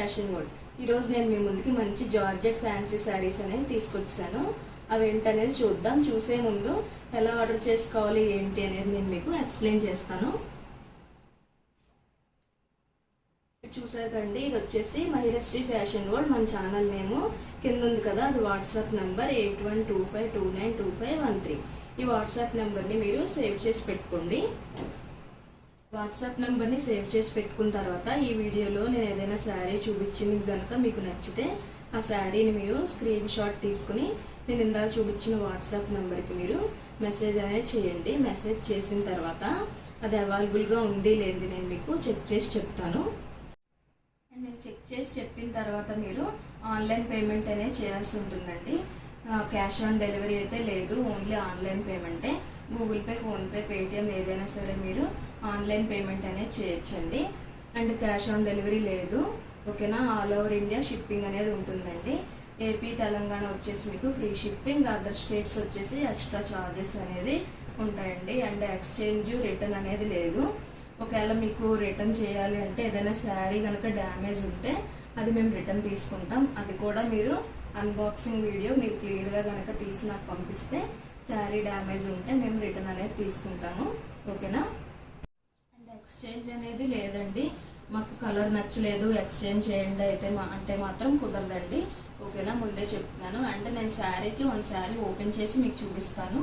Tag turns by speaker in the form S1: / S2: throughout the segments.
S1: Fashion world. ఈరోజు నేను మీ ముందుకి మంచి జార్జెట్ ఫ్యాన్సీ శారీస్ అనేది తీసుకొచ్చాను. అవి ఏంటనేది చూద్దాం. చూసే ముందు ఎలా ఆర్డర్ చేసుకోవాలి ఏంటి అనేది నేను మీకు ఎక్స్ప్లెయిన్ చేస్తాను. చూసారు కండి, ఇది వచ్చేసి మహిరశ్రీ ఫ్యాషన్ వరల్డ్. మన ఛానల్ నేము కింద ఉంది కదా, అది వాట్సాప్ నెంబర్ 8125292513. ఈ వాట్సాప్ నెంబర్ని మీరు సేవ్ చేసి పెట్టుకోండి. వాట్సాప్ నెంబర్ని సేవ్ చేసి పెట్టుకున్న తర్వాత ఈ వీడియోలో నేను ఏదైనా శారీ చూపించింది కనుక మీకు నచ్చితే ఆ శారీని మీరు స్క్రీన్ షాట్ తీసుకుని నేను ఇందాక చూపించిన వాట్సాప్ నెంబర్కి మీరు మెసేజ్ అనేది చేయండి. మెసేజ్ చేసిన తర్వాత అది అవైలబుల్గా ఉంది లేదు నేను మీకు చెక్ చేసి చెప్తాను. అండ్ నేను చెక్ చేసి చెప్పిన తర్వాత మీరు ఆన్లైన్ పేమెంట్ అనేది చేయాల్సి ఉంటుందండి. క్యాష్ ఆన్ డెలివరీ అయితే లేదు, ఓన్లీ ఆన్లైన్ పేమెంటే. గూగుల్ పే, ఫోన్పే, పేటిఎం ఏదైనా సరే మీరు ఆన్లైన్ పేమెంట్ అనేది చేయొచ్చండి. అండ్ క్యాష్ ఆన్ డెలివరీ లేదు, ఓకేనా. ఆల్ ఓవర్ ఇండియా షిప్పింగ్ అనేది ఉంటుందండి. ఏపీ, తెలంగాణ వచ్చేసి మీకు ఫ్రీ షిప్పింగ్, అదర్ స్టేట్స్ వచ్చేసి ఎక్స్ట్రా ఛార్జెస్ అనేది ఉంటాయండి. అండ్ ఎక్స్చేంజ్, రిటర్న్ అనేది లేదు. ఒకవేళ మీకు రిటర్న్ చేయాలి అంటే ఏదైనా శారీ కనుక డ్యామేజ్ ఉంటే అది మేము రిటర్న్ తీసుకుంటాం. అది కూడా మీరు అన్బాక్సింగ్ వీడియో మీరు క్లియర్గా కనుక తీసి నాకు పంపిస్తే శారీ డ్యామేజ్ ఉంటే మేము రిటర్న్ అనేది తీసుకుంటాము, ఓకేనా. అండ్ ఎక్స్చేంజ్ అనేది లేదండి. మాకు కలర్ నచ్చలేదు ఎక్స్చేంజ్ చేయండి అయితే అంటే మాత్రం కుదరదండి, ఓకేనా. ముందే చెప్తున్నాను. అంటే నేను శారీకి వన్ శారీ ఓపెన్ చేసి మీకు చూపిస్తాను.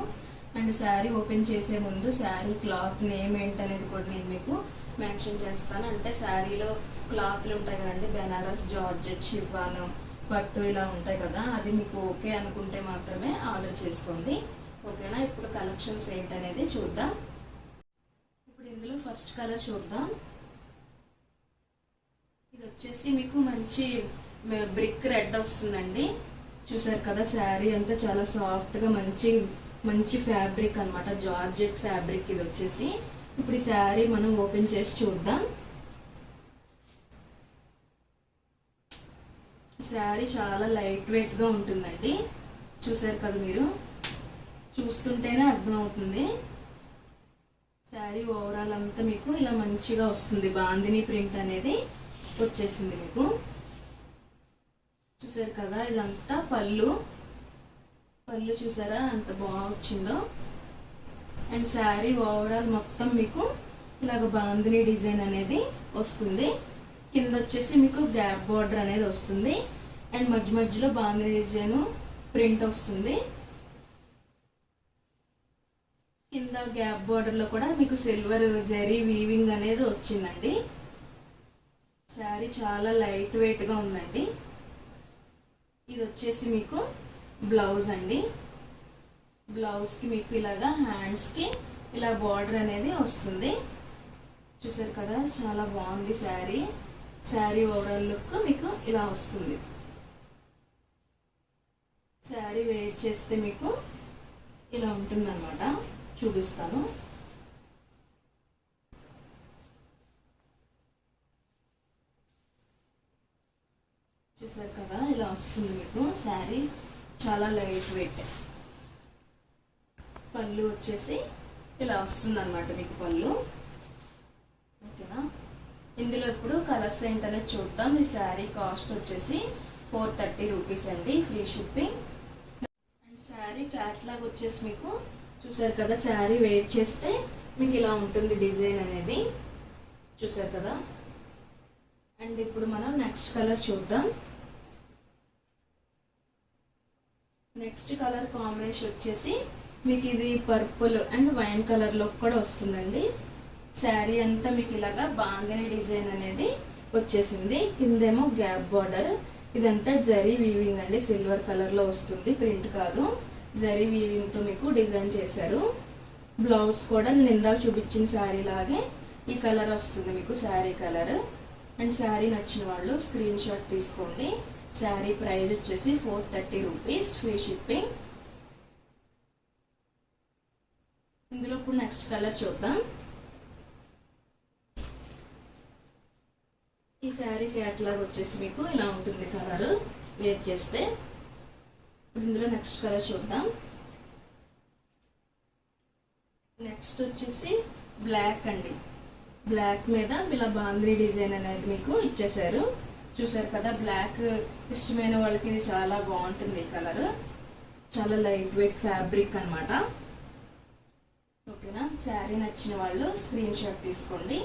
S1: అండ్ శారీ ఓపెన్ చేసే ముందు శారీ క్లాత్ నేమ్ ఏంటనేది కూడా నేను మీకు మెన్షన్ చేస్తాను. అంటే శారీలో క్లాత్లు ఉంటాయి కదండి, బెనారస్, జార్జెట్, షిఫాన్, పట్టు ఇలా ఉంటాయి కదా, అది మీకు ఓకే అనుకుంటే మాత్రమే ఆర్డర్ చేసుకోండి, ఓకేనా. ఇప్పుడు కలెక్షన్స్ ఏంటనేది చూద్దాం. ఇప్పుడు ఇందులో ఫస్ట్ కలర్ చూద్దాం. ఇది వచ్చేసి మీకు మంచి బ్రిక్ రెడ్ వస్తుందండి. చూసారు కదా, శారీ అంతా చాలా సాఫ్ట్గా మంచి ఫ్యాబ్రిక్ అనమాట, జార్జెట్ ఫ్యాబ్రిక్ ఇది వచ్చేసి. ఇప్పుడు ఈ శారీ మనం ఓపెన్ చేసి చూద్దాం. ఈ శారీ చాలా లైట్ వెయిట్గా ఉంటుందండి. చూసారు కదా, మీరు చూస్తుంటేనే అర్థమవుతుంది. శారీ ఓవరాల్ అంతా మీకు ఇలా మంచిగా వస్తుంది. బాందిని ప్రింట్ అనేది వచ్చేసింది మీకు. చూసారు కదా, ఇదంతా పళ్ళు చూసారా ఎంత బాగా వచ్చిందో. అండ్ శారీ ఓవరాల్ మొత్తం మీకు ఇలాగ బాందిని డిజైన్ అనేది వస్తుంది. కింద వచ్చేసి మీకు గ్యాప్ బార్డర్ అనేది వస్తుంది. అండ్ మధ్యలో బాందిని డిజైన్ ప్రింట్ వస్తుంది. కింద గ్యాప్ బార్డర్లో కూడా మీకు సిల్వర్ జరీ వీవింగ్ అనేది వచ్చిందండి. శారీ చాలా లైట్ వెయిట్గా ఉందండి. ఇది వచ్చేసి మీకు బ్లౌజ్ అండి. బ్లౌజ్కి మీకు ఇలాగా హ్యాండ్స్కి ఇలా బార్డర్ అనేది వస్తుంది. చూసారు కదా, చాలా బాగుంది శారీ. శారీ ఓవరాల్ లుక్ మీకు ఇలా వస్తుంది. శారీ వేర్ చేస్తే మీకు ఇలా ఉంటుందన్నమాట. చూపిస్తాను. చూసారు కదా, ఇలా వస్తుంది మీకు శారీ. చాలా లైట్ వెయిట్. పళ్ళు వచ్చేసి ఇలా వస్తుంది అనమాట మీకు పళ్ళు, ఓకేనా. ఇందులో ఇప్పుడు కలర్స్ ఏంటనేది చూద్దాం. ఈ శారీ కాస్ట్ వచ్చేసి 430 రూపీస్ అండి, free shipping. And sari catalogue వచ్చేసి మీకు చూసారు కదా, శారీ వేర్ చేస్తే మీకు ఇలా ఉంటుంది డిజైన్ అనేది. చూసారు కదా. అండ్ ఇప్పుడు మనం నెక్స్ట్ కలర్ చూద్దాం. నెక్స్ట్ కలర్ కాంబినేషన్ వచ్చేసి మీకు ఇది పర్పుల్ అండ్ వైన్ కలర్లో కూడా వస్తుందండి. శారీ అంతా మీకు ఇలాగా బాందిని డిజైన్ అనేది వచ్చేసింది. కిందేమో గ్యాప్ బార్డర్. ఇదంతా జరీ వీవింగ్ అండి, సిల్వర్ కలర్లో వస్తుంది, ప్రింట్ కాదు. జరీ వీవింగ్తో మీకు డిజైన్ చేశారు. బ్లౌజ్ కూడా నేను ఇందాక చూపించిన శారీ లాగే ఈ కలర్ వస్తుంది మీకు, శారీ కలర్. అండ్ శారీ నచ్చిన వాళ్ళు స్క్రీన్ షాట్ తీసుకోండి. శారీ ప్రైస్ వచ్చేసి 430 రూపీస్, ఫ్రీ షిప్పింగ్. ఇందులో ఇప్పుడు నెక్స్ట్ కలర్ చూద్దాం. ఈ శారీ క్యాట్లాగ్ వచ్చేసి మీకు ఇలా ఉంటుంది కలర్ వేర్ చేస్తే. ఇందులో నెక్స్ట్ కలర్ చూద్దాం. నెక్స్ట్ వచ్చేసి బ్లాక్ అండి. బ్లాక్ మీద ఇలా బాంద్రీ డిజైన్ అనేది మీకు ఇచ్చేసారు. చూసారు కదా, బ్లాక్ ఇష్టమైన వాళ్ళకి ఇది చాలా బాగుంటుంది. ఈ కలర్ చాలా లైట్ వెయిట్ ఫ్యాబ్రిక్ అన్నమాట. ఓకేనా, శారీ నచ్చిన వాళ్ళు స్క్రీన్ షాట్ తీసుకోండి.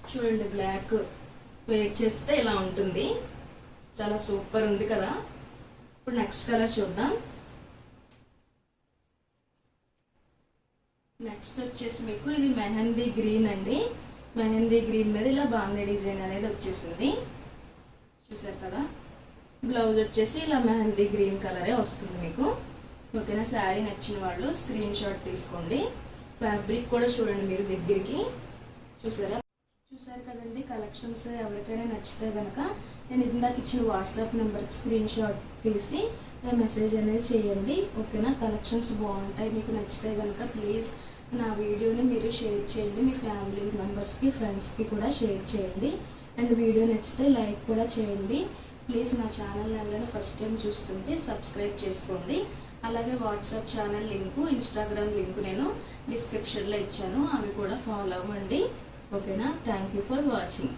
S1: చూడండి, బ్లాక్ వేర్ చేస్తే ఇలా ఉంటుంది. చాలా సూపర్ ఉంది కదా. ఇప్పుడు నెక్స్ట్ కలర్ చూద్దాం. నెక్స్ట్ వచ్చేసి మీకు ఇది మెహందీ గ్రీన్ అండి. మెహందీ గ్రీన్ మీద ఇలా బాంగీ డిజైన్ అనేది వచ్చేసింది. చూసారు కదా, బ్లౌజ్ వచ్చేసి ఇలా మెహందీ గ్రీన్ కలరే వస్తుంది మీకు. ఓకేనా, శారీ నచ్చిన వాళ్ళు స్క్రీన్ షాట్ తీసుకోండి. ఫ్యాబ్రిక్ కూడా చూడండి మీరు దగ్గరికి. చూసారు కదండి, కలెక్షన్స్ ఎవరికైనా నచ్చితే కనుక నేను ఇందాక ఇచ్చిన వాట్సాప్ నెంబర్కి స్క్రీన్ షాట్ తీసి మెసేజ్ అనేది చేయండి. ఓకేనా, కలెక్షన్స్ బాగుంటాయి. మీకు నచ్చితే కనుక ప్లీజ్ నా వీడియోని మీరు షేర్ చేయండి. మీ ఫ్యామిలీ మెంబర్స్కి, ఫ్రెండ్స్కి కూడా షేర్ చేయండి. అండ్ వీడియో నచ్చితే లైక్ కూడా చేయండి. ప్లీజ్ నా ఛానల్ ఎవరైనా ఫస్ట్ టైం చూస్తుంటే సబ్స్క్రైబ్ చేసుకోండి. అలాగే WhatsApp channel link, Instagram link నేను డిస్క్రిప్షన్లో ఇచ్చాను, అవి కూడా ఫాలో అవ్వండి. ఓకేనా, థ్యాంక్ యూ ఫర్ వాచింగ్.